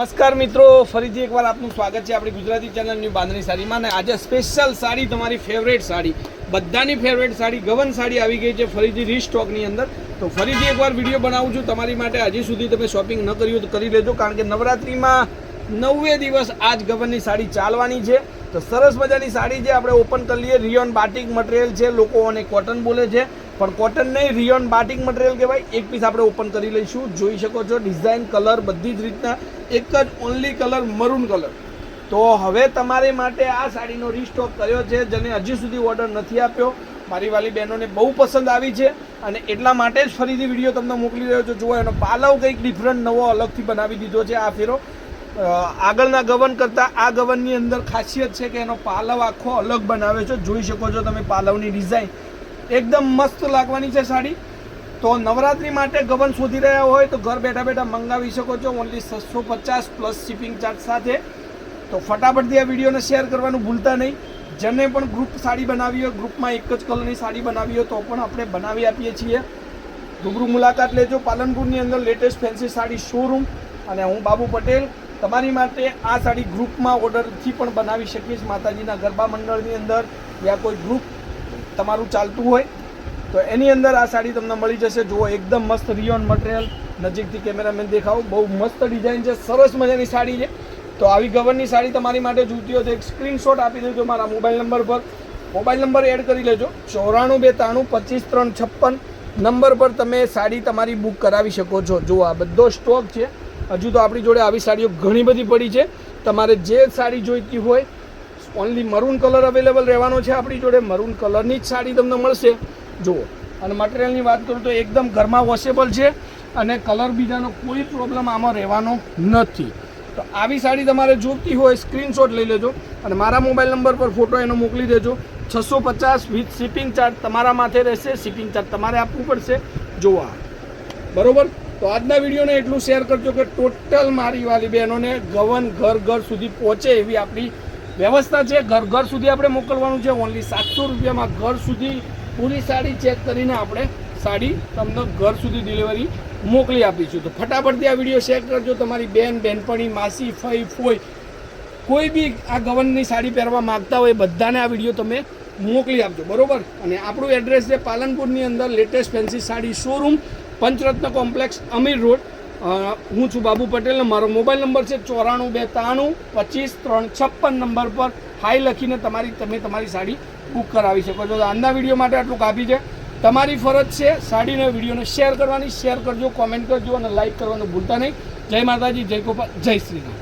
નમસ્કાર મિત્રો, ફરીથી એકવાર આપનું સ્વાગત છે આપણી ગુજરાતી ચેનલની બાંધણી સાડીમાં. અને આજે સ્પેશિયલ સાડી, તમારી ફેવરેટ સાડી, બધાની ફેવરેટ સાડી ગવન સાડી આવી ગઈ છે ફરીથી રીસ્ટોકની અંદર. તો ફરીથી એકવાર વિડીયો બનાવું છું તમારી માટે. હજી સુધી તમે શોપિંગ ન કર્યું તો કરી લેજો, કારણ કે નવરાત્રિમાં 9 દિવસ આજ ગવનની સાડી ચાલવાની છે. તો સરસ મજાની સાડી છે, આપણે ઓપન કરી લઈએ. રિયોન બાટિક મટીરિયલ છે, લોકો અને કોટન બોલે છે, પણ કોટન નહીં, રિયોન બાટિક મટીરિયલ કહેવાય. એક પીસ આપણે ઓપન કરી લઈશું. જોઈ શકો છો ડિઝાઇન, કલર બધી જ રીતના એક જ ઓનલી કલર, મરૂન કલર. તો હવે તમારી માટે આ સાડીનો રીસ્ટોક કર્યો છે, જેને હજી સુધી ઓર્ડર નથી આપ્યો. મારી વાલી બહેનોને બહુ પસંદ આવી છે અને એટલા માટે જ ફરીથી વિડીયો તમને મોકલી રહ્યો છું. જુઓ, એનો પાલવ કંઈક ડિફરન્ટ નવો અલગથી બનાવી દીધો છે આ ફેરો. આગળના ગવન કરતાં આ ગવનની અંદર ખાસિયત છે કે એનો પાલવ આખો અલગ બનાવે છે. જોઈ શકો છો તમે પાલવની ડિઝાઇન, એકદમ મસ્ત લાગવાની છે સાડી. તો નવરાત્રી માટે ગવન શોધી રહ્યા હોય તો ઘર બેઠા બેઠા મંગાવી શકો છો, ઓનલી 650 પ્લસ શિપિંગ ચાર્જ સાથે. તો ફટાફટથી આ વિડીયોને શેર કરવાનું ભૂલતા નહીં. જેને પણ ગ્રુપ સાડી બનાવી હોય, ગ્રુપમાં એક જ કલરની સાડી બનાવી હોય તો પણ આપણે બનાવી આપીએ છીએ. રૂબરૂ મુલાકાત લેજો. પાલનપુરની અંદર લેટેસ્ટ ફેન્સી સાડી શોરૂમ, અને હું બાબુ પટેલ તમારી માટે આ સાડી ગ્રુપમાં ઓર્ડરથી પણ બનાવી શકીશ. માતાજીના ગરબા મંડળની અંદર યા કોઈ ગ્રુપ તમારું ચાલતું હોય તો એની અંદર આ સાડી તમને મળી જશે. જુઓ, એકદમ મસ્ત રિયોન મટીરિયલ, નજીકથી કેમેરામેન દેખાવો, બહુ મસ્ત ડિઝાઇન છે, સરસ મજાની સાડી છે. તો આવી ગવનની સાડી તમારી માટે જોઈતી હોય તો એક સ્ક્રીનશોટ આપી દેજો મારા મોબાઈલ નંબર પર. મોબાઈલ નંબર એડ કરી લેજો, 9423525556 નંબર પર તમે સાડી તમારી બુક કરાવી શકો છો. જુઓ, આ બધો સ્ટોક છે. હજુ તો આપણી જોડે આવી સાડીઓ ઘણી બધી પડી છે. તમારે જે સાડી જોઈતી હોય, ઓનલી મરૂન કલર અવેલેબલ રહેવાનો છે આપણી જોડે. મરૂન કલરની જ સાડી તમને મળશે. જુઓ, અને મટીરિયલની વાત કરું તો એકદમ ઘરમાં વોશેબલ છે અને કલર બીજાનો કોઈ પ્રોબ્લેમ આમાં રહેવાનો નથી. તો આવી સાડી તમારે જોઈતી હોય સ્ક્રીનશોટ લઈ લેજો અને મારા મોબાઈલ નંબર પર ફોટો એનો મોકલી દેજો. 650 વિથ શિપિંગ ચાર્જ તમારા માથે રહેશે. શિપિંગ ચાર્જ તમારે આપવું પડશે. જોવા બરોબર. તો આજના વિડીયોને એટલું શેર કરજો કે ટોટલ મારી વાલી બહેનોને ગવન ઘર સુધી પહોંચે એવી આપણી વ્યવસ્થા છે. ઘર સુધી આપણે મોકલવાનું છે. ઓનલી 700 રૂપિયામાં ઘર સુધી પૂરી સાડી ચેક કરીને આપણે સાડી તમને ઘર સુધી ડિલિવરી મોકલી આપીશું. તો ફટાફટથી આ વિડીયો શેર કરજો. તમારી બેન, બહેનપણી, માસી, ફઈ, ફોઈ કોઈ બી આ ગવનની સાડી પહેરવા માગતા હોય બધાને આ વિડીયો તમે મોકલી આપજો, બરાબર. અને આપણું એડ્રેસ છે પાલનપુરની અંદર લેટેસ્ટ ફેન્સી સાડી શોરૂમ, પંચરત્ન કોમ્પ્લેક્સ, અમીર રોડ. હું છું બાબુ પટેલ. મારો મોબાઈલ નંબર છે 942352 25356 નંબર પર હાઈ લખીને તમે તમારી સાડી બુક કરાવી શકો છો. આજના વિડીયો માટે આટલું કાફી છે. તમારી ફરજ છે સાડીના વિડીયોને શેર કરવાની. શેર કરજો, કોમેન્ટ કરજો અને લાઇક કરવાનું ભૂલતા નહીં. જય માતાજી, જય ગોપાલ, જય શ્રી રામ.